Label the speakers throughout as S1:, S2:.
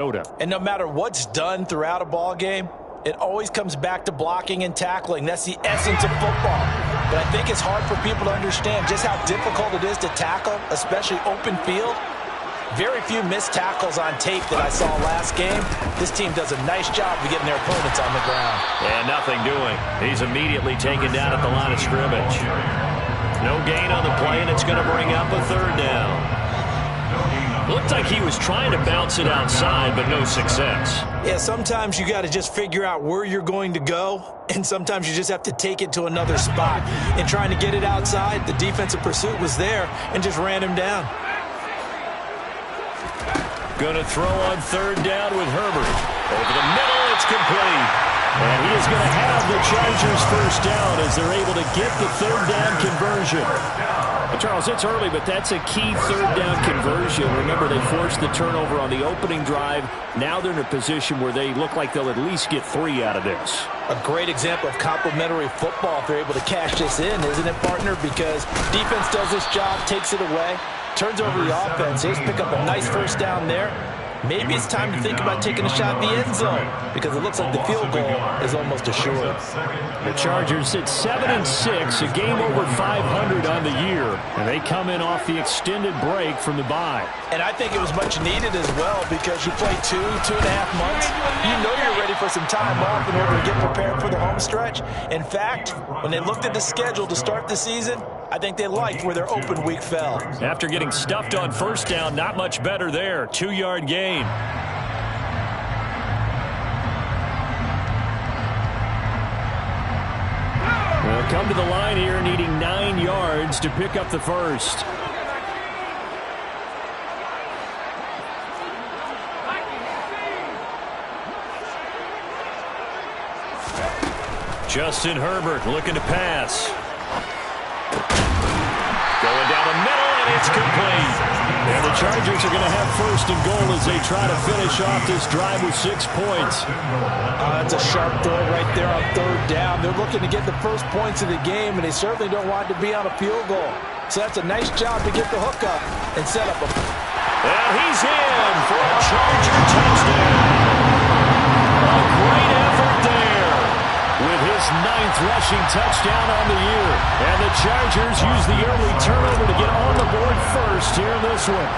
S1: And no matter what's done throughout a ball game, it always comes back to blocking and tackling. That's the essence of football. But I think it's hard for people to understand just how difficult it is to tackle, especially open field. Very few missed tackles on tape that I saw last game. This team does a nice job of getting their opponents on the ground.
S2: And nothing doing. He's immediately taken down at the line of scrimmage. No gain on the play, and it's going to bring up a third down. Looked like he was trying to bounce it outside, but no success.
S1: Yeah, sometimes you got to just figure out where you're going to go, and sometimes you just have to take it to another spot. And trying to get it outside, the defensive pursuit was there and just ran him down.
S2: Going to throw on third down with Herbert. Over the middle, it's complete. And he is going to have the Chargers first down as they're able to get the third down conversion.
S3: Charles, it's early, but that's a key third down conversion. Remember, they forced the turnover on the opening drive. Now they're in a position where they look like they'll at least get 3 out of this.
S1: A great example of complementary football if they're able to cash this in, isn't it, partner? Because defense does this job, takes it away, turns over the offense. They just pick up a nice first down there. Maybe it's time to think about taking a shot at the end zone because it looks like the field goal is almost assured.
S3: The Chargers sit 7-6, a game over 500 on the year, and they come in off the extended break from the bye.
S1: And I think it was much needed as well because you play 2.5 months. You know you're ready for some time off in order to get prepared for the home stretch. In fact, when they looked at the schedule to start the season, I think they liked where their open week fell.
S2: After getting stuffed on first down, not much better there. 2-yard gain.
S3: They'll come to the line here needing 9 yards to pick up the first.
S2: Justin Herbert looking to pass. Going down the middle, and it's complete. And the Chargers are going to have first and goal as they try to finish off this drive with 6 points.
S1: That's a sharp throw right there on third down. They're looking to get the first points of the game, and they certainly don't want it to be on a field goal. So that's a nice job to get the hook up and set up a...
S2: And he's in for a Charger touchdown. A great effort there with his 9th rushing touchdown on the year. And the Chargers use the early turnover to get on the board first here in this one.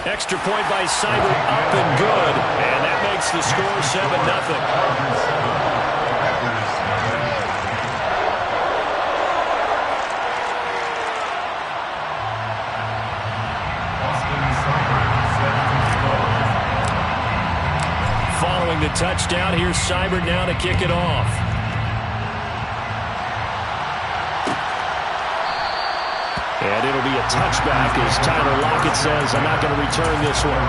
S2: Extra point by Seibert, up and good. And that makes the score 7-0. Following the touchdown, here's Seibert now to kick it off. And it'll be a touchback as Tyler Lockett says, I'm not going to return this one.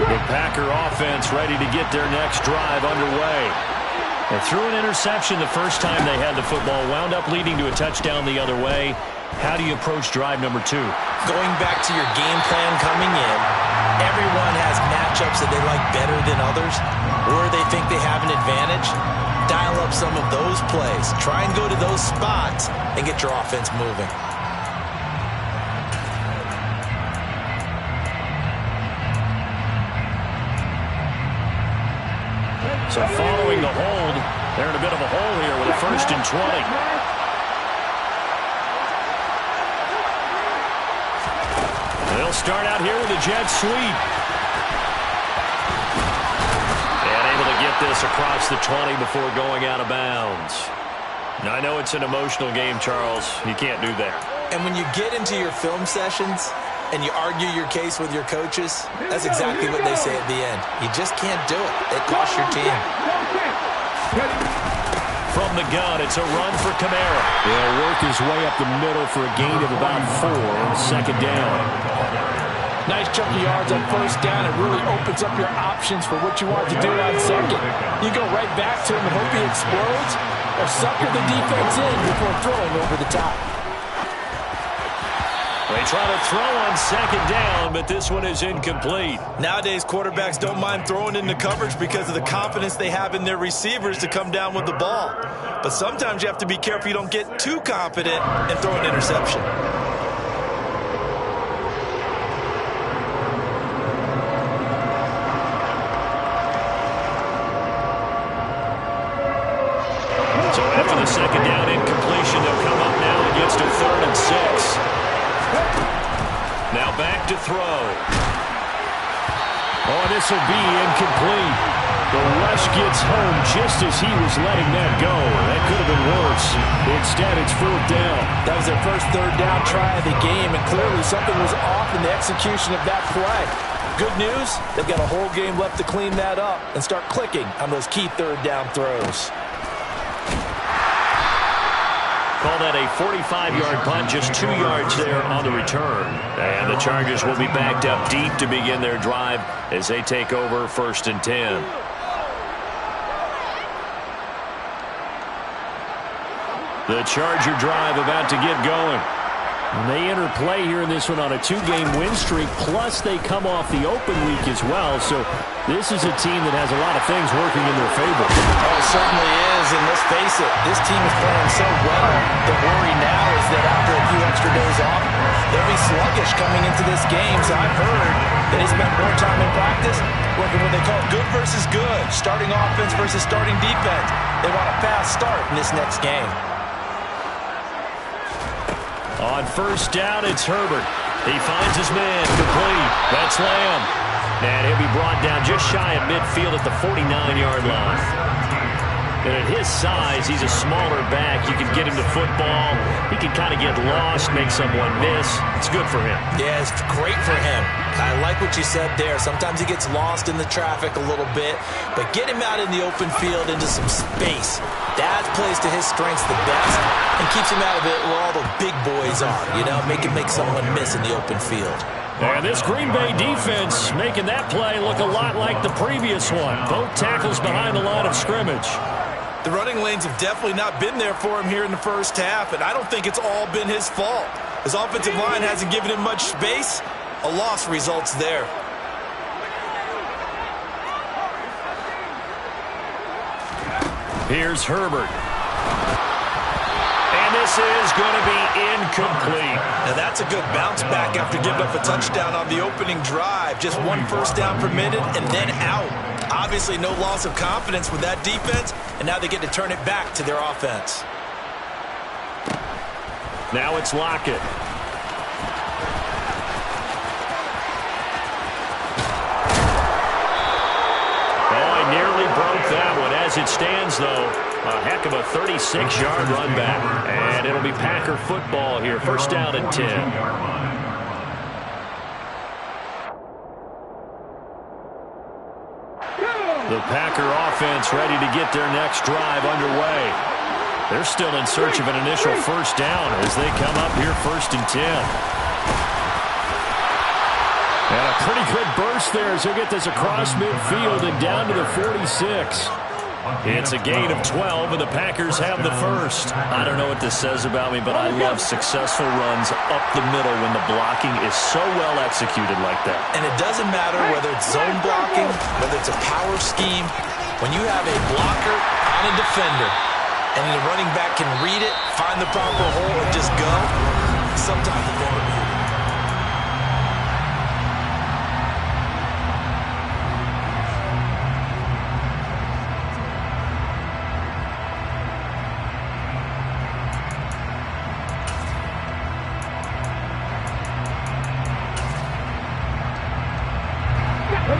S2: The Packer offense ready to get their next drive underway. And threw an interception the first time they had the football, wound up leading to a touchdown the other way. How do you approach drive number 2?
S1: Going back to your game plan coming in, everyone has matchups that they like better than others, or they think they have an advantage. Dial up some of those plays. Try and go to those spots and get your offense moving.
S2: So following the hold, they're in a bit of a hole here with a 1st and 20. They'll start out here with a jet sweep. And able to get this across the 20 before going out of bounds. Now, I know it's an emotional game, Charles. You can't do that.
S1: And when you get into your film sessions and you argue your case with your coaches, that's exactly what they say at the end. You just can't do it. It costs your team.
S2: From the gun, it's a run for Kamara.
S3: He'll work his way up the middle for a gain of about 4 on 2nd down.
S1: Nice chunk of yards on first down. It really opens up your options for what you want to do on second. You go right back to him and hope he explodes, or sucker the defense in before throwing over the top.
S3: They try to throw on second down, but this one is incomplete.
S1: Nowadays, quarterbacks don't mind throwing into coverage because of the confidence they have in their receivers to come down with the ball. But sometimes you have to be careful you don't get too confident and throw an interception.
S3: So after the second down incompletion, they'll come up now against a 3rd and 6. Now back to throw. Oh, this will be incomplete. The rush gets home just as he was letting that go. That could have been worse. Instead, it's 4th down.
S1: That was their first 3rd down try of the game, and clearly something was off in the execution of that play. Good news, they've got a whole game left to clean that up and start clicking on those key 3rd down throws.
S3: Call that a 45-yard punt, just 2 yards there on the return. And the Chargers will be backed up deep to begin their drive as they take over 1st and 10. The Charger drive about to get going. And they enter play here in this one on a 2-game win streak, plus they come off the open week as well. So this is a team that has a lot of things working in their favor.
S1: Oh, it certainly is, and let's face it, this team is playing so well. The worry now is that after a few extra days off, they'll be sluggish coming into this game. So I've heard that he spent more time in practice working what they call good versus good, starting offense versus starting defense. They want a fast start in this next game.
S3: On 1st down, it's Herbert. He finds his man, complete. That's Lamb. And he'll be brought down just shy of midfield at the 49-yard line. And at his size, he's a smaller back. You can get him to football. He can kind of get lost, make someone miss. It's good for him.
S1: Yeah, it's great for him. I like what you said there. Sometimes he gets lost in the traffic a little bit, but get him out in the open field into some space. That plays to his strengths the best and keeps him out of it where all the big boys are, you know, make someone miss in the open field.
S3: And this Green Bay defense making that play look a lot like the previous one. Both tackles behind the line of scrimmage.
S1: The running lanes have definitely not been there for him here in the first half, and I don't think it's all been his fault. His offensive line hasn't given him much space. A loss results there.
S3: Here's Herbert. And this is going to be incomplete.
S1: Now that's a good bounce back after giving up a touchdown on the opening drive. Just 1 first down permitted and then out. Obviously no loss of confidence with that defense, and now they get to turn it back to their offense.
S3: Now it's Lockett. Nearly broke that one. As it stands, though, a heck of a 36-yard run back. And it'll be Packer football here. 1st down and 10. The Packer offense ready to get their next drive underway. They're still in search of an initial 1st down as they come up here 1st and 10. And a pretty good burst there as he'll get this across midfield and down to the 46. It's a gain of 12, and the Packers have the first. I don't know what this says about me, but I love successful runs up the middle when the blocking is so well executed like that.
S1: And it doesn't matter whether it's zone blocking, whether it's a power scheme. When you have a blocker on a defender, and the running back can read it, find the proper hole, and just go, sometimes the ball moves.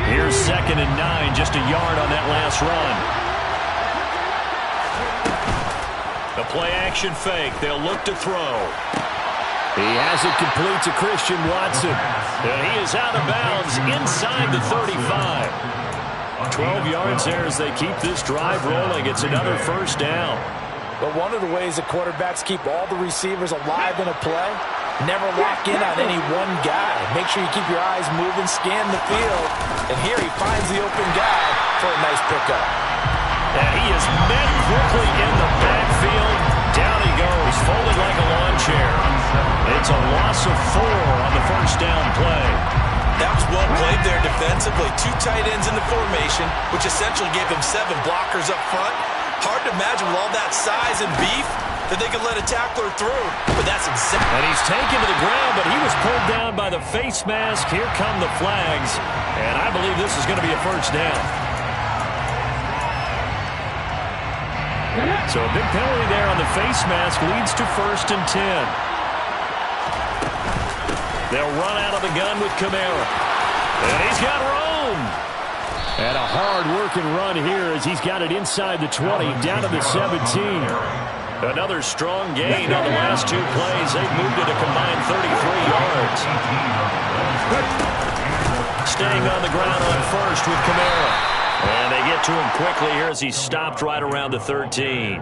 S3: Here's 2nd and 9, just a yard on that last run. The play-action fake. They'll look to throw. He has it complete to Christian Watson. And he is out of bounds inside the 35. 12 yards there as they keep this drive rolling. It's another 1st down.
S1: But one of the ways that quarterbacks keep all the receivers alive in a play, never lock in on any one guy. Make sure you keep your eyes moving, scan the field. And here he finds the open guy for a nice pickup.
S3: And he is met quickly in the backfield. Down he goes, folded like a lawn chair. It's a loss of 4
S1: played there defensively. 2 tight ends in the formation, which essentially gave them 7 blockers up front. Hard to imagine with all that size and beef that they could let a tackler through. But that's insane.
S3: And he's taken to the ground, but he was pulled down by the face mask. Here come the flags. And I believe this is going to be a first down. So a big penalty there on the face mask leads to 1st and 10. They'll run out of the gun with Kamara. And he's got room. And a hard-working run here as he's got it inside the 20, down to the 17. Another strong gain on the last 2 plays. They've moved it a combined 33 yards. Staying on the ground on 1st with Kamara. And they get to him quickly here as he's stopped right around the 13.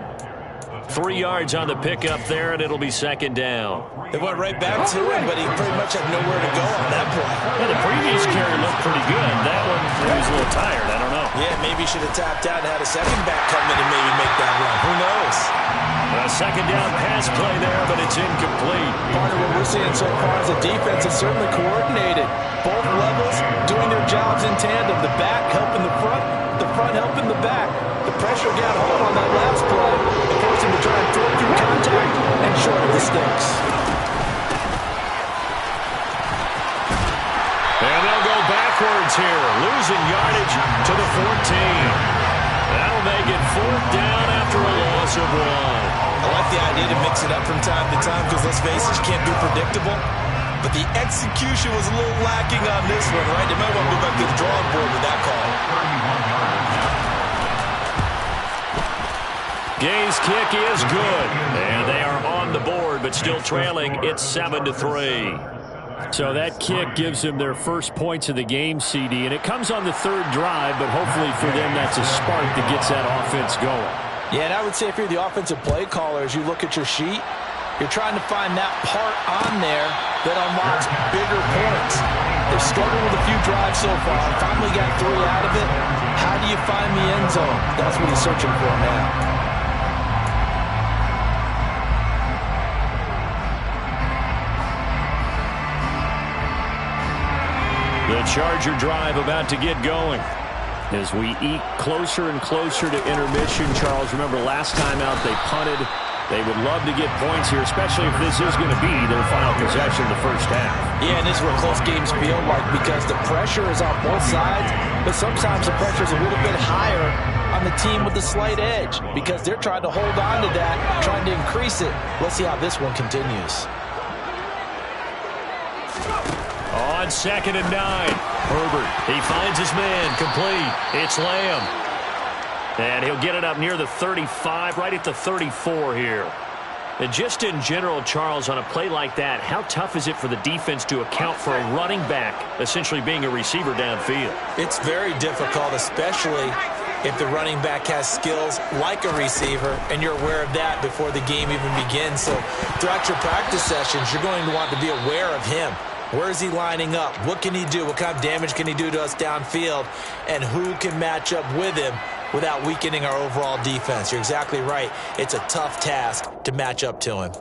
S3: 3 yards on the pickup there, and it'll be 2nd down.
S1: They went right back to him, but he pretty much had nowhere to go on that play.
S3: Yeah, the previous carry looked pretty good. That one, he was a little tired. I don't know.
S1: Yeah, maybe he should have tapped out and had a second back come in and maybe make that run. Who knows?
S3: A 2nd down pass play there, but it's incomplete.
S1: Part of what we're seeing so far is the defense is certainly coordinated. Both levels doing their jobs in tandem. The back helping the front helping the back. The pressure got home on that last play. It forced him to try and throw through contact and short of the sticks.
S3: And they'll go backwards here, losing yardage to the 14. That'll make it 4th down after a loss of 1.
S1: I like the idea to mix it up from time to time because, let's face it, you can't be predictable. But the execution was a little lacking on this one, right? They might want to go back to the drawing board with that call.
S3: Gay's kick is good. And they are on the board, but still trailing. It's 7-3. So that kick gives them their first points of the game, CD. And it comes on the 3rd drive, but hopefully for them that's a spark that gets that offense going.
S1: Yeah, and I would say if you're the offensive play caller, as you look at your sheet, you're trying to find that part on there that unlocks bigger points. They've struggled with a few drives so far. Finally got 3 out of it. How do you find the end zone? That's what he's searching for now.
S3: The Charger drive about to get going. As we eke closer and closer to intermission, Charles, remember last time out they punted. They would love to get points here, especially if this is going to be their final possession of the first half.
S1: Yeah, and this is what close games feel like because the pressure is on both sides, but sometimes the pressure is a little bit higher on the team with the slight edge because they're trying to hold on to that, trying to increase it. Let's see how this one continues.
S3: On 2nd and 9, Herbert, he finds his man, complete. It's Lamb. And he'll get it up near the 35, right at the 34 here. And just in general, Charles, on a play like that, how tough is it for the defense to account for a running back essentially being a receiver downfield?
S1: It's very difficult, especially if the running back has skills like a receiver, and you're aware of that before the game even begins. So throughout your practice sessions, you're going to want to be aware of him. Where is he lining up? What can he do? What kind of damage can he do to us downfield? And who can match up with him without weakening our overall defense? You're exactly right. It's a tough task to match up to him.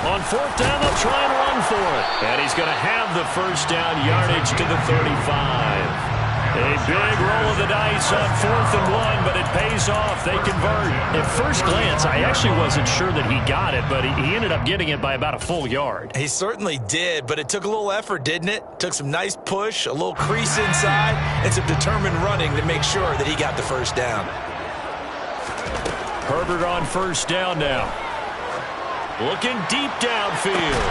S3: On 4th down, they'll try and run for it. And he's going to have the first down, yardage to the 35. A big roll of the dice on 4th and 1, but it pays off. They convert. At first glance, I actually wasn't sure that he got it, but he ended up getting it by about a full yard.
S1: He certainly did, but it took a little effort, didn't it? Took some nice push, a little crease inside, and some determined running to make sure that he got the first down.
S3: Herbert on 1st down now. Looking deep downfield.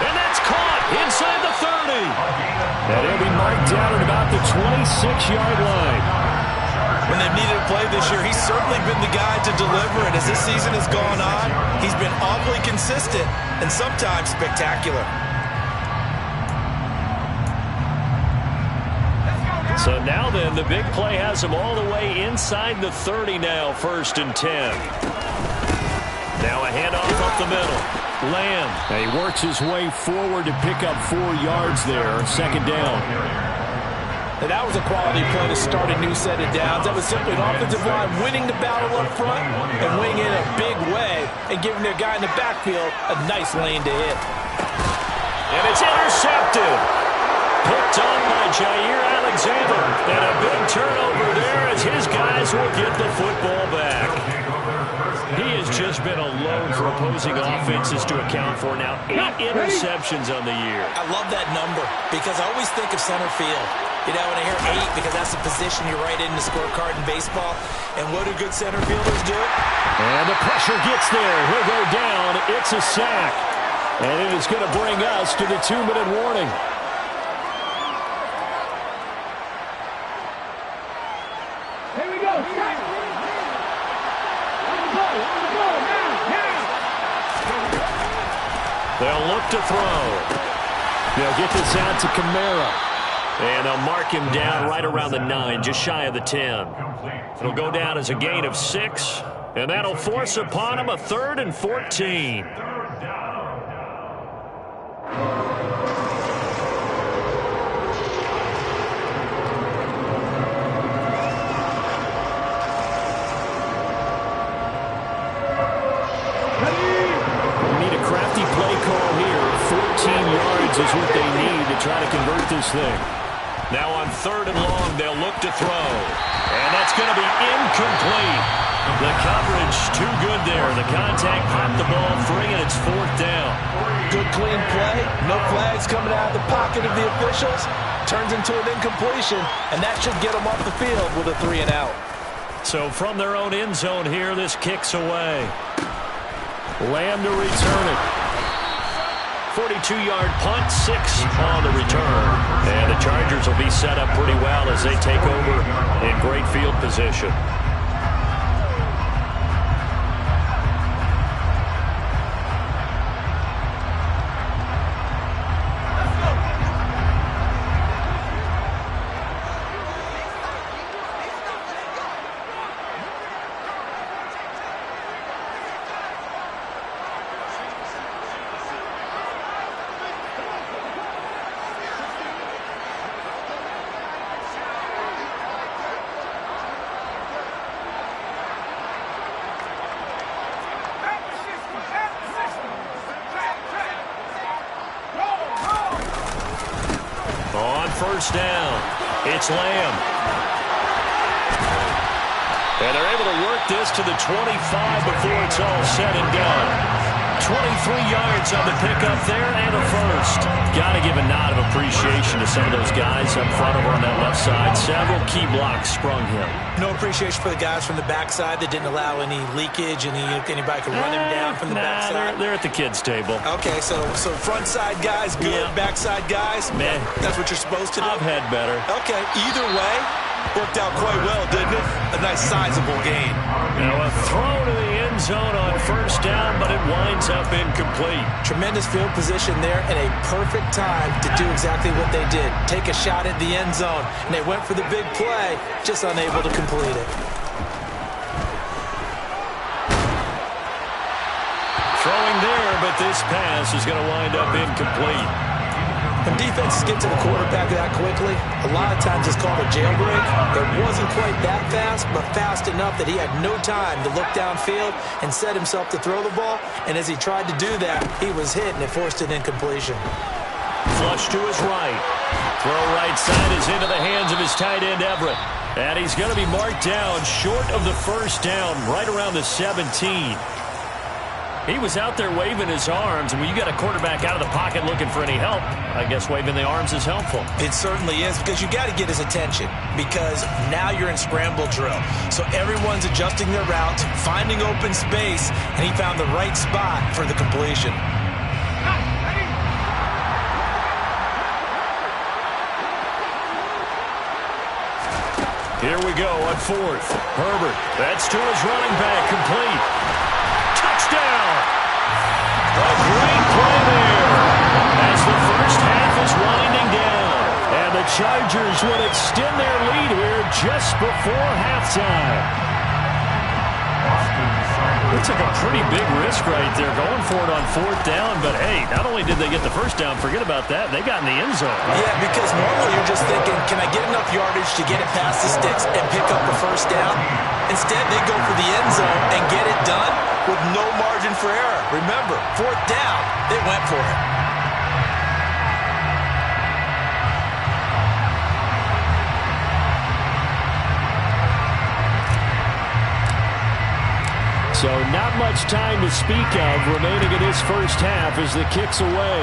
S3: And that's caught inside the 30. And he'll be marked down at about the 26-yard line.
S1: When they've needed a play this year, he's certainly been the guy to deliver. And as this season has gone on, he's been awfully consistent and sometimes spectacular.
S3: So now then, the big play has him all the way inside the 30 now, 1st and 10. Now a handoff up the middle. Lamb.
S2: He works his way forward to pick up 4 yards there, 2nd down.
S1: And that was a quality play to start a new set of downs. That was simply an offensive line winning the battle up front and winning in a big way and giving their guy in the backfield a nice lane to hit.
S3: And it's intercepted. Picked on by Jair Alexander. And a big turnover there as his guys will get the football back. He has just been a load for opposing offenses to account for now. 8 interceptions on the year.
S1: I love that number because I always think of center field. You know, when I hear 8, because that's the position you write in the scorecard in baseball. And what do good center fielders do?
S2: And the pressure gets there. He'll go down. It's a sack. And it is going to bring us to the 2-minute warning.
S4: Here we go.
S3: They'll look to throw.
S2: They'll get this out to Kamara.
S3: And they'll mark him down right around the 9, just shy of the 10. It'll go down as a gain of 6, and that'll force upon him a 3rd and 14.
S2: They need a crafty play call here. 14 yards is what they need to try to convert this thing.
S3: Now on 3rd and long, they'll look to throw. And that's going to be incomplete. The coverage too good there. The contact popped the ball free, and it's 4th down.
S1: Good clean play. No flags coming out of the pocket of the officials. Turns into an incompletion, and that should get them off the field with a 3 and out.
S3: So from their own end zone here, this kicks away.
S2: Lamb to return it.
S3: 42-yard punt, 6 on the return. And the Chargers will be set up pretty well as they take over in great field position. First down. It's Lamb. And they're able to work this to the 25 before it's all said and done. 23 yards on the pickup there and a first. Got to give a nod of appreciation to some of those guys up front over on that left side. Several key blocks sprung him.
S1: No appreciation for the guys from the backside that didn't allow any leakage, anybody could run him down from the backside.
S3: They're at the kids' table.
S1: Okay, so front side guys good,
S3: Yeah.
S1: backside guys,
S3: Man,
S1: that's what you're supposed to do?
S3: I've had better.
S1: Okay, either way, worked out quite well, didn't it? A nice sizable gain.
S3: Now a throw to the end zone on first down, but it winds up incomplete.
S1: Tremendous field position there and a perfect time to do exactly what they did. Take a shot at the end zone. And they went for the big play, just unable to complete it.
S3: Throwing there, but this pass is going to wind up incomplete.
S1: When defenses get to the quarterback that quickly, a lot of times it's called a jailbreak. It wasn't quite that fast, but fast enough that he had no time to look downfield and set himself to throw the ball. And as he tried to do that, he was hit, and it forced an incompletion.
S3: Flush to his right. Throw right side is into the hands of his tight end, Everett. And he's going to be marked down short of the first down, right around the 17. He was out there waving his arms, and when you got a quarterback out of the pocket looking for any help, I guess waving the arms is helpful.
S1: It certainly is, because you got to get his attention, because now you're in scramble drill. So everyone's adjusting their routes, finding open space, and he found the right spot for the completion.
S3: Here we go on fourth. Herbert, that's to his running back, complete. Touchdown! A great play there as the first half is winding down. And the
S2: Chargers will extend their lead here just before halftime. They took a pretty big risk right there going for it on 4th down, but hey, not only did they get the first down, forget about that, they got in the end zone.
S1: Yeah, because normally you're just thinking, can I get enough yardage to get it past the sticks and pick up the first down? Instead, they go for the end zone and get it done with no margin for error. Remember, 4th down, they went for it.
S2: So not much time to speak of remaining in this first half as the kick's away.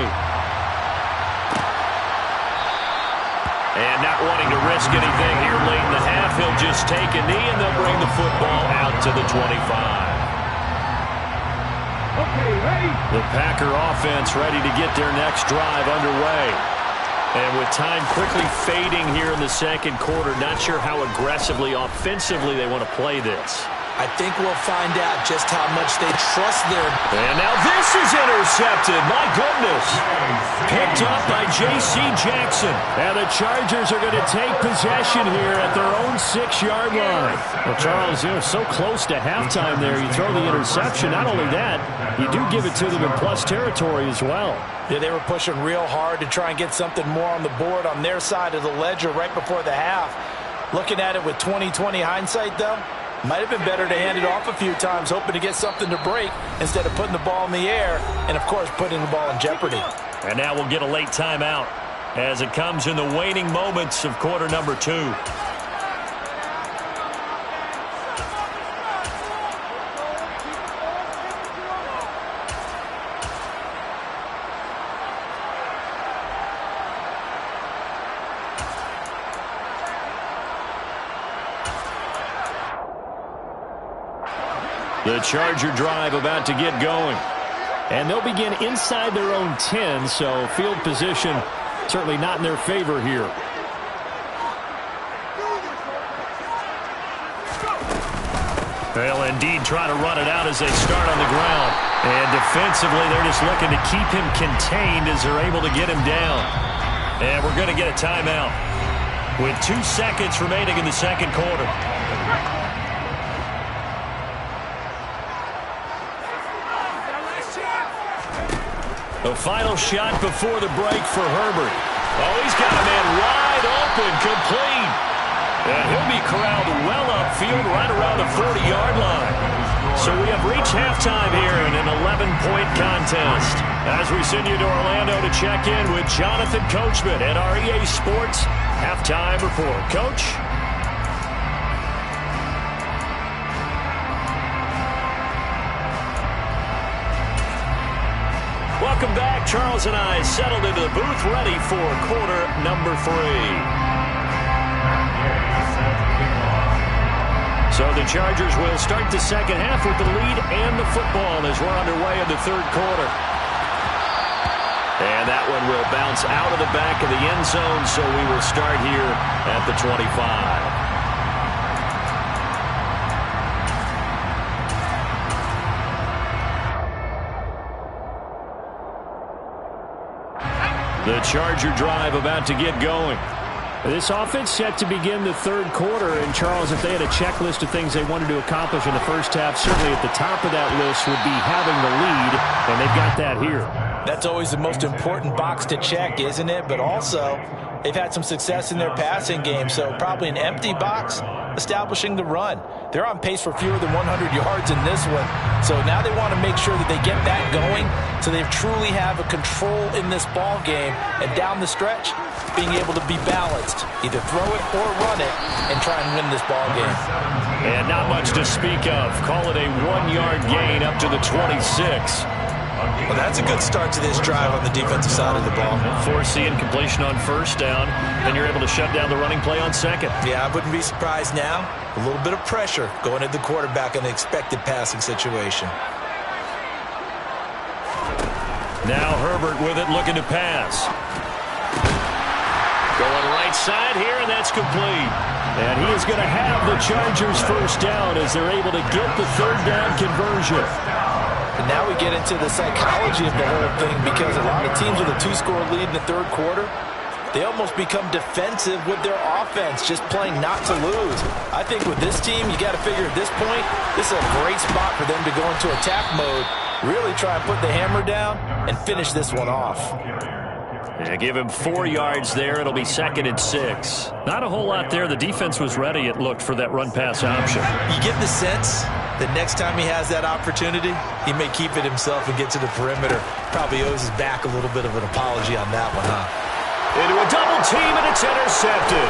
S3: And not wanting to risk anything here late in the half, he'll just take a knee and they'll bring the football out to the 25.
S4: Okay, ready?
S2: The Packer offense ready to get their next drive underway.
S3: And with time quickly fading here in the second quarter, not sure how aggressively, offensively they want to play this.
S1: I think we'll find out just how much they trust their...
S2: And now this is intercepted. My goodness. Picked up by J.C. Jackson. And the Chargers are going to take possession here at their own 6-yard line. Well, Charles, you're so close to halftime there. You throw the interception. Not only that, you do give it to them in plus territory as well.
S1: Yeah, they were pushing real hard to try and get something more on the board on their side of the ledger right before the half. Looking at it with 20/20 hindsight, though, might have been better to hand it off a few times, hoping to get something to break instead of putting the ball in the air and, of course, putting the ball in jeopardy.
S3: And now we'll get a late timeout as it comes in the waning moments of quarter number 2.
S2: The Charger drive about to get going. And they'll begin inside their own 10, so field position certainly not in their favor here.
S3: They'll indeed try to run it out as they start on the ground. And defensively, they're just looking to keep him contained as they're able to get him down. And we're going to get a timeout with 2 seconds remaining in the second quarter. The final shot before the break for Herbert. Oh, he's got a man wide open, complete. And he'll be corralled well upfield right around the 40-yard line. So we have reached halftime here in an 11-point contest. As we send you to Orlando to check in with Jonathan Coachman at our EA Sports Halftime Report. Coach? Welcome back. Charles and I settled into the booth ready for quarter number 3. So the Chargers will start the second half with the lead and the football as we're underway in the third quarter. And that one will bounce out of the back of the end zone, so we will start here at the 25. The Charger drive about to get going. This offense set to begin the third quarter. And, Charles, if they had a checklist of things they wanted to accomplish in the first half, certainly at the top of that list would be having the lead, and they've got that here.
S1: That's always the most important box to check, isn't it? But also, they've had some success in their passing game, so probably an empty box establishing the run. They're on pace for fewer than 100 yards in this one, so now they want to make sure that they get that going so they truly have a control in this ball game, and down the stretch, being able to be balanced, either throw it or run it, and try and win this ball game.
S3: And not much to speak of. Call it a 1-yard gain up to the 26.
S1: Well, that's a good start to this drive on the defensive side of the ball.
S3: Forcing completion on first down, then you're able to shut down the running play on second.
S1: Yeah, I wouldn't be surprised now. A little bit of pressure going at the quarterback in an expected passing situation.
S3: Now Herbert with it, looking to pass. Going right side here, and that's complete.
S2: And he is going to have the Chargers first down as they're able to get the third down conversion.
S1: And now we get into the psychology of the whole thing, because a lot of teams with a 2-score lead in the third quarter, they almost become defensive with their offense, just playing not to lose. I think with this team, you got to figure at this point, this is a great spot for them to go into attack mode, really try and put the hammer down and finish this one off.
S3: Yeah, give him 4 yards there. It'll be 2nd and 6.
S2: Not a whole lot there. The defense was ready, it looked, for that run-pass option.
S1: You get the sense that next time he has that opportunity, he may keep it himself and get to the perimeter. Probably owes his back a little bit of an apology on that one, huh?
S3: Into a double team, and it's intercepted.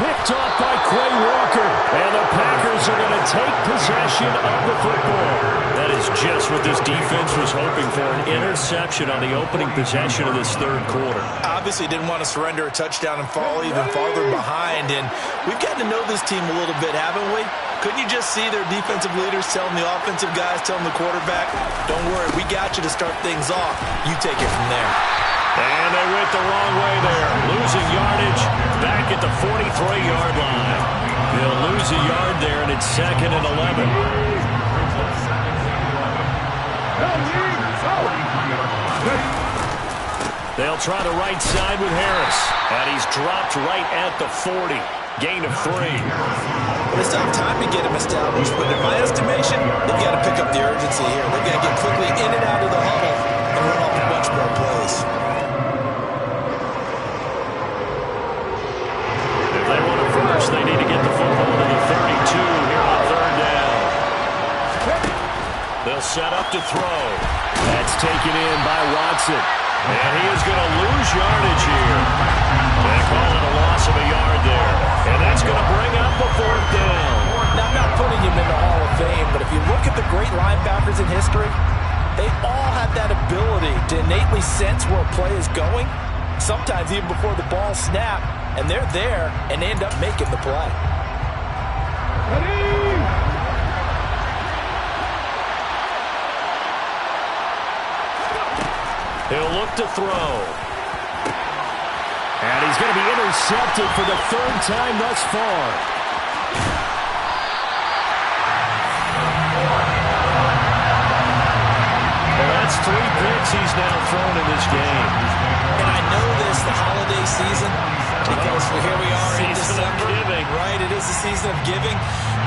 S2: Picked off by Quay Walker. And the Packers are going to take possession of the football.
S3: That is just what this defense was hoping for, an interception on the opening possession of this third quarter.
S1: Obviously didn't want to surrender a touchdown and fall even farther behind. And we've gotten to know this team a little bit, haven't we? Couldn't you just see their defensive leaders telling the offensive guys, telling the quarterback, don't worry, we got you to start things off. You take it from there.
S3: And they went the wrong way there. Losing yardage back at the 43-yard line. They'll lose a yard there, and it's 2nd and 11. They'll try the right side with Harris. And he's dropped right at the 40. Gain of 3.
S1: They still have time to get him established, but in my estimation, they've got to pick up the urgency here. They've got to get quickly in and out of the huddle and run off a bunch more plays.
S3: If they want to first, they need to get the football to the 32 here on 3rd down. They'll set up to throw. That's taken in by Watson. And he is going to lose yardage here. They call it a loss of a yard there. And that's going to bring up a 4th down.
S1: Now, I'm not putting him in the Hall of Fame, but if you look at the great linebackers in history, they all have that ability to innately sense where a play is going, sometimes even before the ball snaps, and they're there and they end up making the play.
S3: He'll look to throw.
S2: And he's going to be intercepted for the 3rd time thus far.
S3: Well, that's 3 picks he's now thrown in this game.
S1: And I know this, the holiday season, because here we are in December.
S3: Giving.
S1: Right, it is the season of giving.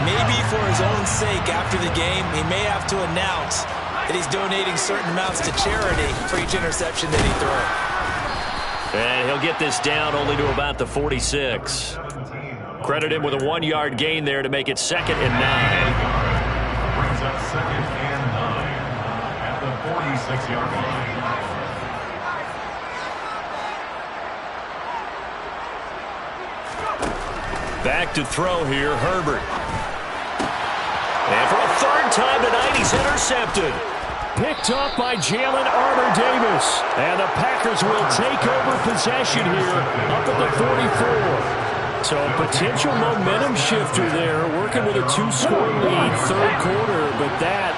S1: Maybe for his own sake after the game, he may have to announce that he's donating certain amounts to charity for each interception that he throws.
S3: And he'll get this down only to about the 46. Credit him with a 1-yard gain there to make it 2nd and 9.
S5: Brings up 2nd and 9 at the 46-yard line.
S3: Back to throw here, Herbert. And for a 3rd time tonight, he's intercepted.
S2: Picked up by Jalen Armour-Davis. And the Packers will take over possession here up at the 44. So a potential momentum shifter there, working with a 2-score lead, 3rd quarter, but that,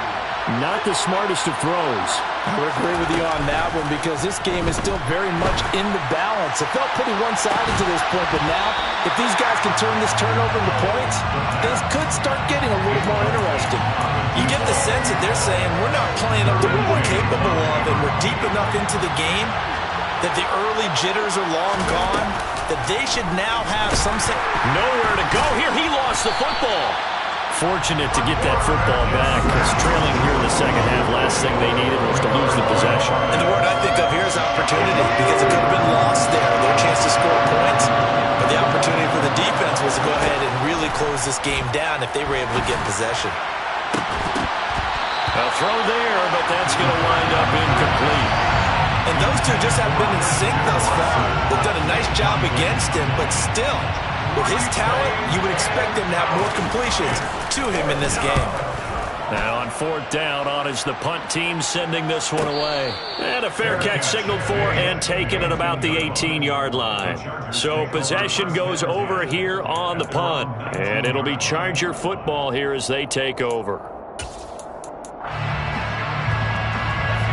S2: not the smartest of throws.
S1: I would agree with you on that one because this game is still very much in the balance. It felt pretty one-sided to this point, but now, if these guys can turn this turnover into points, things could start getting a little more interesting. You get the sense that they're saying, we're not playing up to what we're capable of, and we're deep enough into the game that the early jitters are long gone, that they should now have some sense.
S3: Nowhere to go here. He lost the football.
S2: Fortunate to get that football back, because trailing here in the second half, last thing they needed was to lose the possession.
S1: And the word I think of here is opportunity, because it could have been lost there, their chance to score points. But the opportunity for the defense was to go ahead and really close this game down if they were able to get possession.
S3: A throw there, but that's going to wind up incomplete.
S1: And those two just haven't been in sync thus far. They've done a nice job against him, but still, with his talent, you would expect him to have more completions to him in this game.
S3: Now on 4th down, on is the punt team sending this one away. And a fair catch signaled for and taken at about the 18-yard line. So possession goes over here on the punt. And it'll be Charger football here as they take over.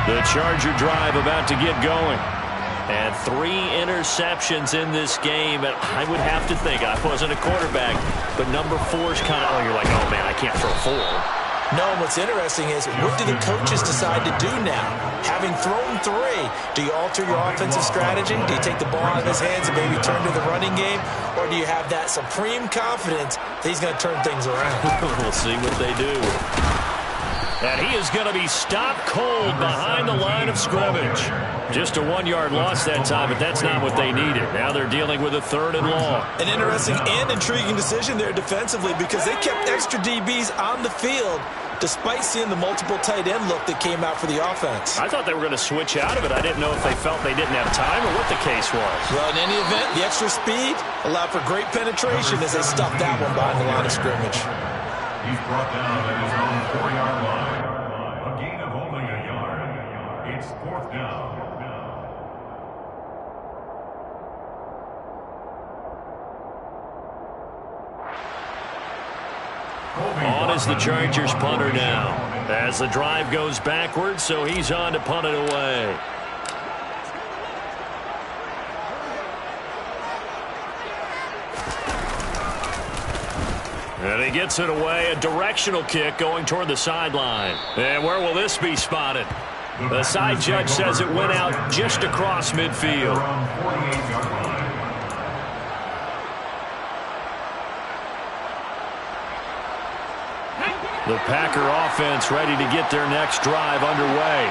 S3: The Charger drive about to get going. And 3 interceptions in this game. And I would have to think, I wasn't a quarterback, but number 4 is kind of, oh, you're like, oh, man, I can't throw 4.
S1: No, and what's interesting is, what do the coaches decide to do now? Having thrown 3, do you alter your offensive strategy? Do you take the ball out of his hands and maybe turn to the running game? Or do you have that supreme confidence that he's going to turn things around?
S3: We'll see what they do. And he is going to be stopped cold behind the line of scrimmage. Just a 1-yard loss that time, but that's not what they needed. Now they're dealing with a 3rd and long.
S1: An interesting and intriguing decision there defensively, because they kept extra DBs on the field despite seeing the multiple tight end look that came out for the offense.
S3: I thought they were going to switch out of it. I didn't know if they felt they didn't have time or what the case was.
S1: Well, in any event, the extra speed allowed for great penetration as they stuffed that one behind the line of scrimmage.
S5: He's brought down at his own 4-yard line. A gain of only a yard. It's 4th down.
S3: On is the Chargers punter now. As the drive goes backwards, so he's on to punt it away. And he gets it away, a directional kick going toward the sideline. And where will this be spotted? The side judge says it went out just across midfield. The Packer offense ready to get their next drive underway.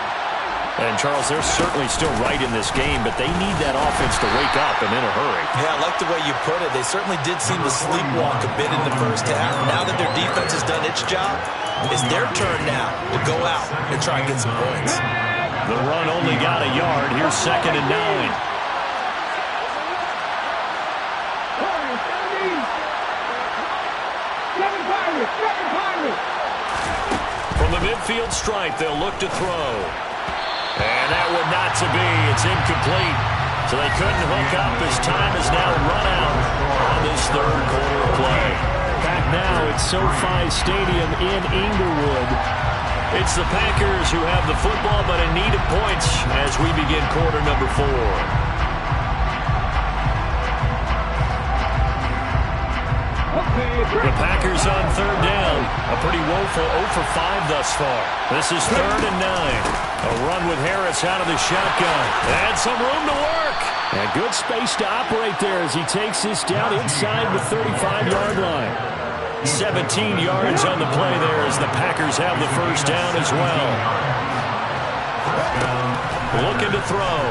S3: And, Charles, they're certainly still right in this game, but they need that offense to wake up and in a hurry.
S1: Yeah, I like the way you put it. They certainly did seem to sleepwalk a bit in the first half. Now that their defense has done its job, it's their turn now to go out and try and get some points.
S3: The run only got a yard. Here's 2nd and 9. From the midfield stripe, they'll look to throw. And that would not to be. It's incomplete. So they couldn't hook up as time is now run out on this 3rd quarter of play.
S2: Back now at SoFi Stadium in Inglewood.
S3: It's the Packers who have the football, but in need of points as we begin quarter number 4. The Packers on 3rd down. A pretty woeful 0 for 5 thus far. This is 3rd and 9. A run with Harris out of the shotgun. And some room to work.
S2: And good space to operate there as he takes this down inside the 35-yard line.
S3: 17 yards on the play there as the Packers have the 1st down as well. Looking to throw.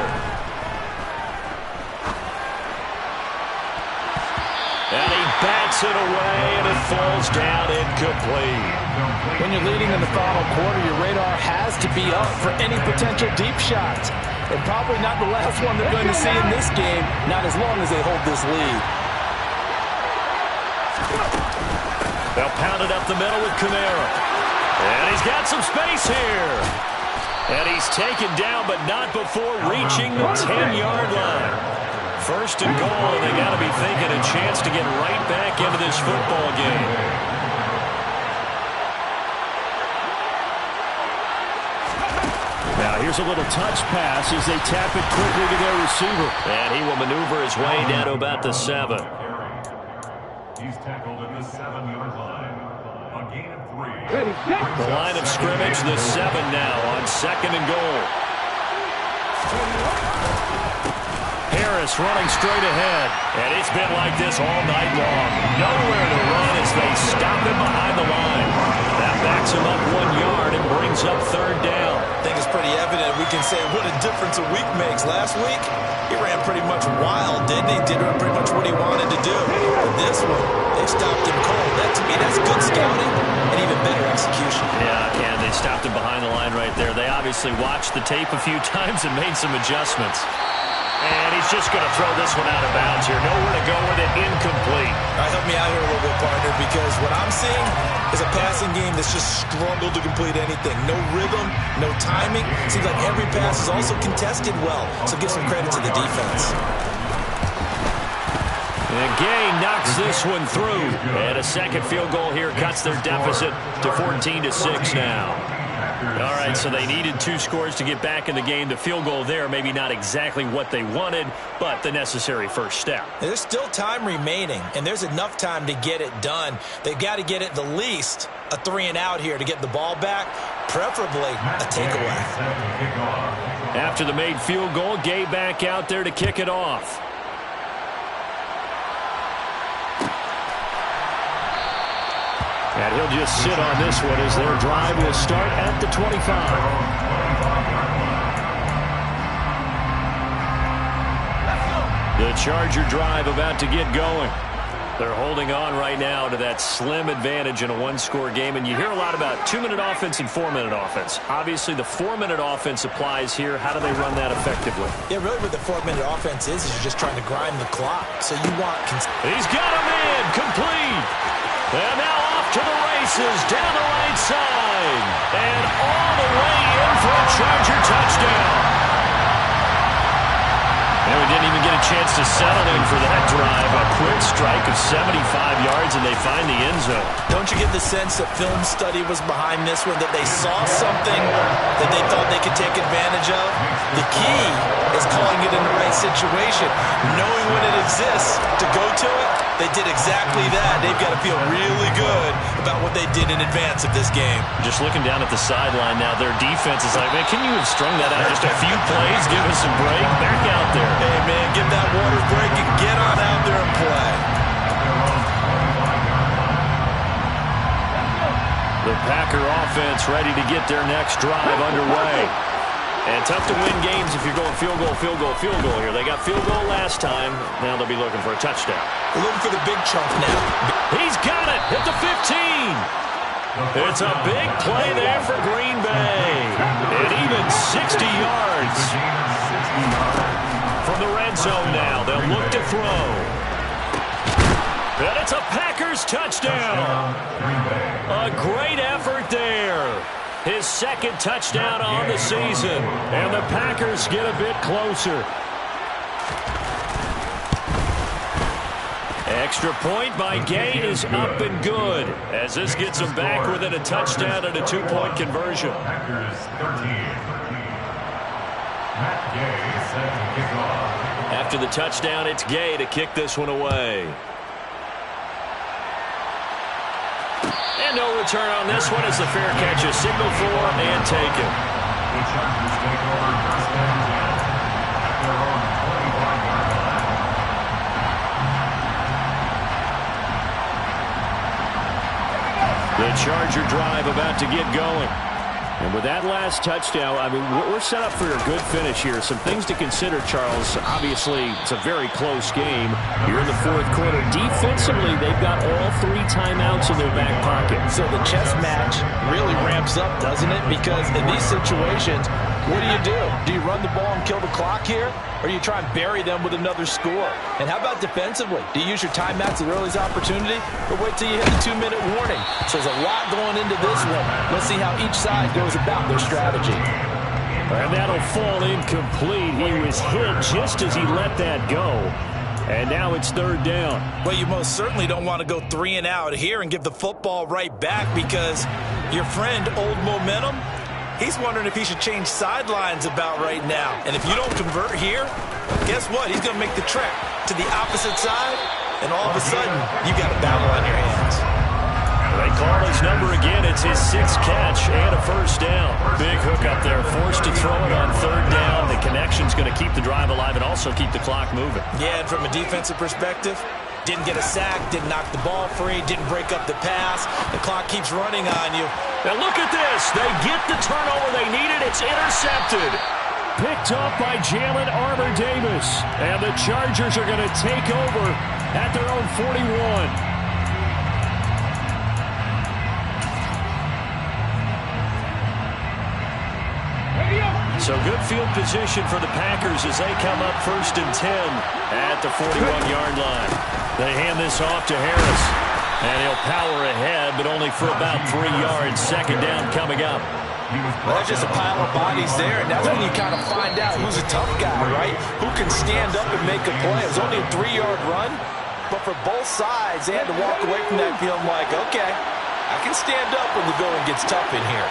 S3: And he bats it away, and it falls down incomplete.
S6: When you're leading in the final quarter, your radar has to be up for any potential deep shots. And probably not the last one they're going to see in this game, not as long as they hold this lead.
S3: They'll pound it up the middle with Kamara. And he's got some space here. And he's taken down, but not before reaching the 10-yard line. 1st and goal, and they got to be thinking a chance to get right back into this football game.
S2: Now here's a little touch pass as they tap it quickly to their receiver.
S3: And he will maneuver his way down to about the 7.
S5: He's tackled at the 7-yard line. A gain of 3.
S3: The line of scrimmage, the 7 now on 2nd and goal. Harris running straight ahead. And it's been like this all night long. Nowhere to run as they stop him behind the line. That backs him up 1 yard and brings up 3rd down.
S1: I think it's pretty evident. We can say what a difference a week makes. Last week, he ran pretty much wild, didn't he? Did pretty much what he wanted to do. But this one, they stopped him cold. That, to me, that's good scouting and even better execution.
S3: Yeah, and they stopped him behind the line right there. They obviously watched the tape a few times and made some adjustments. And he's just going to throw this one out of bounds here. Nowhere to go with it. Incomplete.
S1: All right, help me out here a little bit, partner, because what I'm seeing is a passing game that's just struggled to complete anything. No rhythm, no timing. Seems like every pass is also contested well, so give some credit to the defense.
S3: And Gay knocks this one through. And a second field goal here cuts their deficit to 14-6 now. All right, so they needed 2 scores to get back in the game. The field goal there, maybe not exactly what they wanted, but the necessary first step.
S1: There's still time remaining, and there's enough time to get it done. They've got to get at the least a 3-and-out here to get the ball back, preferably a takeaway.
S3: After the made field goal, Gay back out there to kick it off. And he'll just sit on this one as their drive will start at the 25. The Charger drive about to get going. They're holding on right now to that slim advantage in a 1-score game. And you hear a lot about 2-minute offense and 4-minute offense. Obviously, the 4-minute offense applies here. How do they run that effectively?
S1: Yeah, really what the 4-minute offense is you're just trying to grind the clock. So you want...
S3: He's got him in, complete. And now off to the races, down the right side. And all the way in for a Charger touchdown. And we didn't even get a chance to settle in for that drive. A quick strike of 75 yards, and they find the end zone.
S1: Don't you get the sense that film study was behind this one, that they saw something that they thought they could take advantage of? The key is calling it in the right situation. Knowing when it exists to go to it, they did exactly that. They've got to feel really good about what they did in advance of this game.
S3: Just looking down at the sideline now, their defense is like, man, can you have strung that out just a few plays? Give us a break. Back out there.
S1: Hey, man, give that water break and get on out there and play.
S3: The Packer offense ready to get their next drive underway. And tough to win games if you're going field goal, field goal, field goal here. They got field goal last time. Now they'll be looking for a touchdown.
S1: We're looking for the big chunk now.
S3: He's got it at the 15. It's a big play there for Green Bay. And even 60 yards. From the red zone now, they'll look to throw. And it's a Packers touchdown. A great effort there. His second touchdown on the season. And the Packers get a bit closer. Extra point by Gay is up and good, as this gets them back within a touchdown and a 2-point conversion.
S5: Packers 13. Matt Gay set to kick off.
S3: After the touchdown, it's Gay to kick this one away. And no return on this one as the fair catch is signaled for and taken.
S5: The Chargers take over first and 10 at their own 25-yard line.
S3: The Charger drive about to get going. And with that last touchdown, I mean, we're set up for a good finish here. Some things to consider, Charles. Obviously, it's a very close game. You're in the fourth quarter. Defensively, they've got all 3 timeouts in their back pocket.
S1: So the chess match really ramps up, doesn't it? Because in these situations, what do? Do you run the ball and kill the clock here? Or do you try and bury them with another score? And how about defensively? Do you use your timeouts at the earliest opportunity? Or wait till you hit the 2-minute warning? So there's a lot going into this one. Let's see how each side goes about their strategy.
S3: And that'll fall incomplete. He was hit just as he let that go. And now it's third down.
S1: Well, you most certainly don't want to go 3-and-out here and give the football right back, because your friend, Old Momentum, he's wondering if he should change sidelines about right now. And if you don't convert here, guess what? He's going to make the trek to the opposite side, and all of a sudden, you got a battle on your hands.
S3: They call his number again. It's his 6th catch and a first down. Big hook up there. Forced to throw it on third down. The connection's going to keep the drive alive and also keep the clock moving.
S1: Yeah, and from a defensive perspective, didn't get a sack, didn't knock the ball free, didn't break up the pass. The clock keeps running on you.
S3: Now look at this. They get the turnover they needed. It's intercepted. Picked up by Jalen Armour-Davis. And the Chargers are going to take over at their own 41. So good field position for the Packers as they come up 1st and 10 at the 41-yard line. They hand this off to Harris. And he'll power ahead, but only for about 3 yards. Second down coming up.
S1: Well, there's just a pile of bodies there, and that's when you kind of find out who's a tough guy, right? Who can stand up and make a play. It was only a 3-yard run, but for both sides, they had to walk away from that feeling like, okay, I can stand up when the going gets tough in here.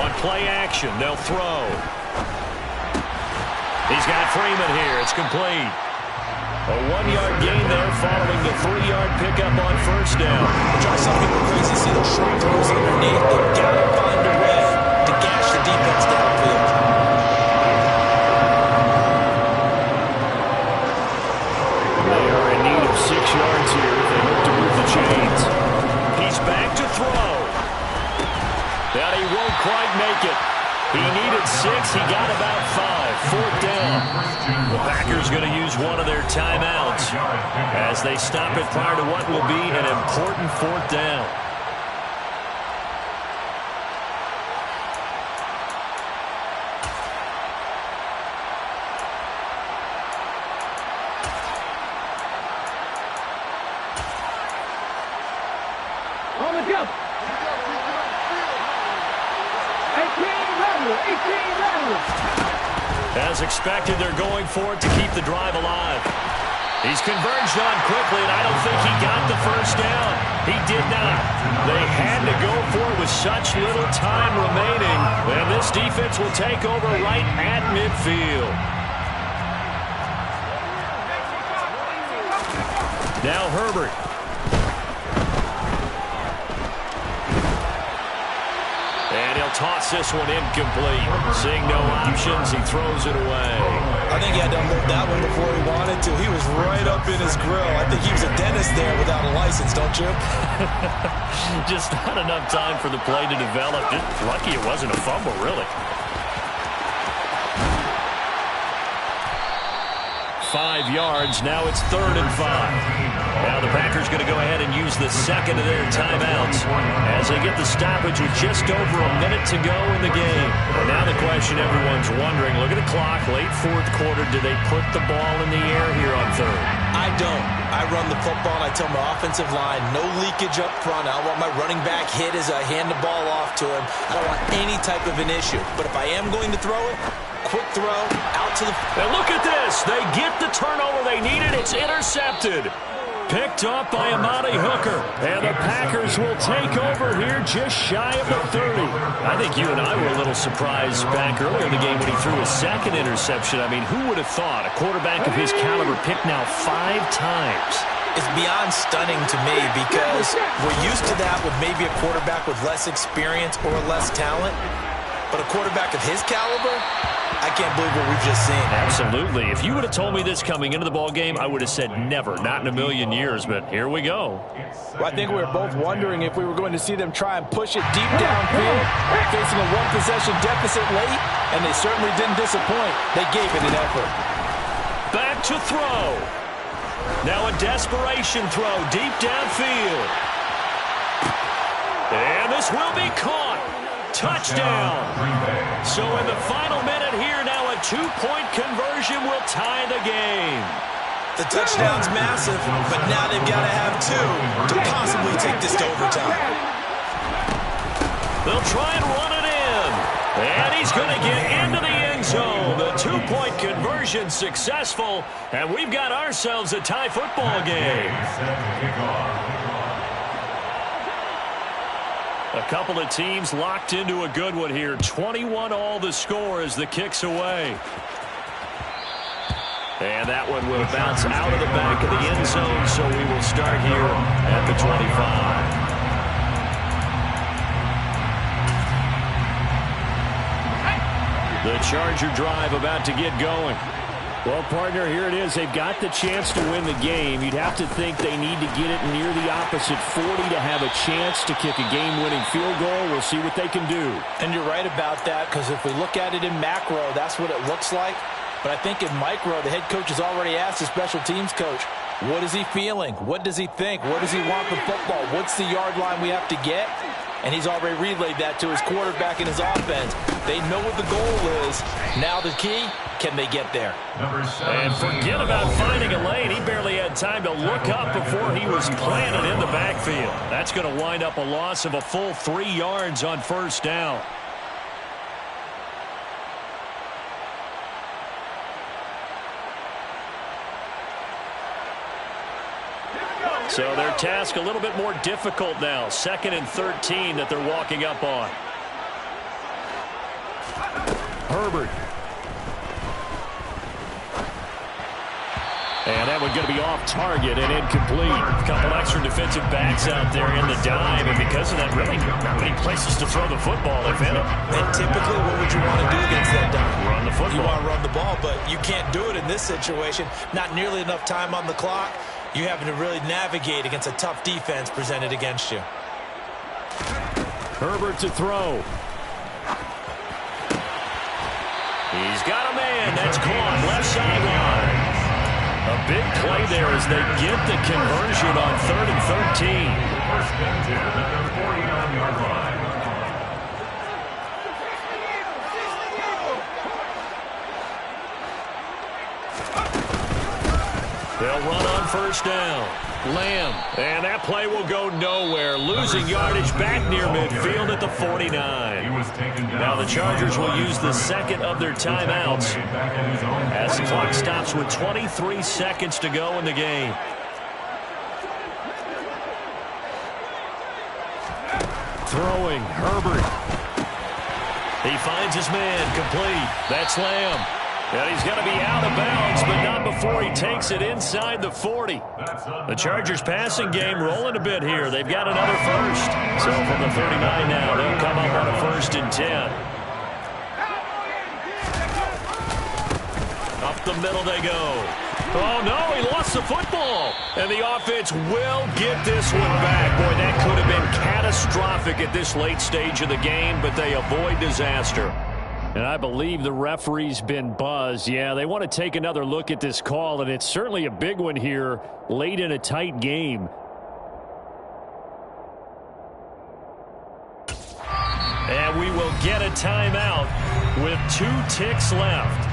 S3: On play action, they'll throw. He's got Freeman here. It's complete. A 1-yard gain there following the 3-yard pickup on first down.
S1: It drives some people crazy to see those short throws underneath. They've got to find a way to gash the defense downfield.
S3: They are in need of 6 yards here if they hope to move the chains. He's back to throw. That he won't quite make it. He needed 6. He got about 5. 4th down. The Packers going to use one of their timeouts as they stop it prior to what will be an important 4th down.
S4: On the jump. 18
S3: As expected, they're going for it to keep the drive alive. He's converged on quickly, and I don't think he got the first down. He did not. They had to go for it with such little time remaining, and this defense will take over right at midfield. Now Herbert. And he'll toss this one incomplete. Seeing no options, he throws it away.
S1: I think he had to unload that one before he wanted to. He was right up in his grill. I think he was a dentist there without a license, don't you?
S3: Just not enough time for the play to develop. Lucky it wasn't a fumble, really. 5 yards. Now it's 3rd and 5. Now the Packers going to go ahead and use the second of their timeouts as they get the stoppage with just over a minute to go in the game. And now the question everyone's wondering, look at the clock, late 4th quarter, do they put the ball in the air here on 3rd?
S1: I don't. I run the football and I tell my offensive line, no leakage up front. I don't want my running back hit as I hand the ball off to him. I don't want any type of an issue. But if I am going to throw it, quick throw, out to the...
S3: And look at this. They get the turnover they needed. It's intercepted. Picked up by Amani Hooker. And the Packers will take over here just shy of the 30. I think you and I were a little surprised back earlier in the game when he threw his second interception. I mean, who would have thought a quarterback of his caliber picked now 5 times?
S1: It's beyond stunning to me because we're used to that with maybe a quarterback with less experience or less talent. But a quarterback of his caliber, I can't believe what we've just seen.
S3: Absolutely. If you would have told me this coming into the ball game, I would have said never, not in a million years. But here we go.
S6: Well, I think we were both wondering if we were going to see them try and push it deep downfield, facing a 1-possession deficit late, and they certainly didn't disappoint. They gave it an effort.
S3: Back to throw. Now a desperation throw deep downfield. And this will be caught. Touchdown. So in the final minute here now, a 2-point conversion will tie the game.
S1: The touchdown's massive, but now they've got to have 2 to possibly take this to overtime.
S3: They'll try and run it in. And he's going to get into the end zone. The 2-point conversion successful, and we've got ourselves a tie football game. A couple of teams locked into a good one here. 21-all the score as the kick's away. And that one will bounce out of the back of the end zone, so we will start here at the 25. The Charger drive about to get going. Well, partner, here it is. They've got the chance to win the game. You'd have to think they need to get it near the opposite 40 to have a chance to kick a game-winning field goal. We'll see what they can do.
S6: And you're right about that, because if we look at it in macro, that's what it looks like. But I think in micro, the head coach has already asked the special teams coach, what is he feeling? What does he think? What does he want from football? What's the yard line we have to get? And he's already relayed that to his quarterback and his offense. They know what the goal is. Now the key, can they get there?
S3: And forget about finding a lane. He barely had time to look up before he was planted in the backfield. That's going to wind up a loss of a full 3 yards on first down. So their task a little bit more difficult now. 2nd and 13 that they're walking up on.
S2: Herbert. And that one going to be off target and incomplete. A couple extra defensive backs out there in the dive, and because of that, really not many places to throw the football, if any.
S6: And typically, what would you want to do against that dive?
S2: Run the football.
S6: You want to run the ball, but you can't do it in this situation. Not nearly enough time on the clock. You having to really navigate against a tough defense presented against you.
S2: Herbert to throw. He's got a man. That's caught. Left sideline. A big play there as they get the conversion on 3rd and 13.
S5: First and 10 at the 49-yard line.
S2: They'll run on first down. Lamb. And that play will go nowhere. Losing yardage back near midfield at the 49. Now the Chargers will use the second of their timeouts as the clock stops with 23 seconds to go in the game. Throwing, Herbert. He finds his man, complete. That's Lamb. And he's going to be out of bounds, but not before he takes it inside the 40. The Chargers passing game rolling a bit here. They've got another first. So from the 39 now, they'll come up on a 1st and 10. Up the middle they go. Oh, no, he lost the football. And the offense will get this one back. Boy, that could have been catastrophic at this late stage of the game, but they avoid disaster. And I believe the referee's been buzzed. Yeah, they want to take another look at this call, and it's certainly a big one here late in a tight game. And we will get a timeout with 2 ticks left.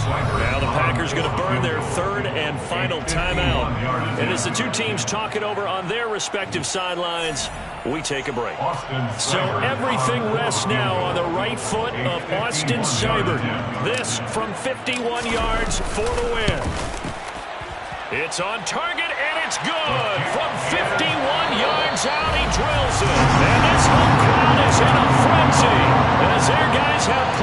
S2: Now the Packers going to burn their 3rd and final timeout. And as the two teams talk it over on their respective sidelines, we take a break. So everything rests now on the right foot of Austin Seibert. This from 51 yards for the win. It's on target, and it's good. From 51 yards out, he drills it. And this whole crowd is in a frenzy as their guys have pulled.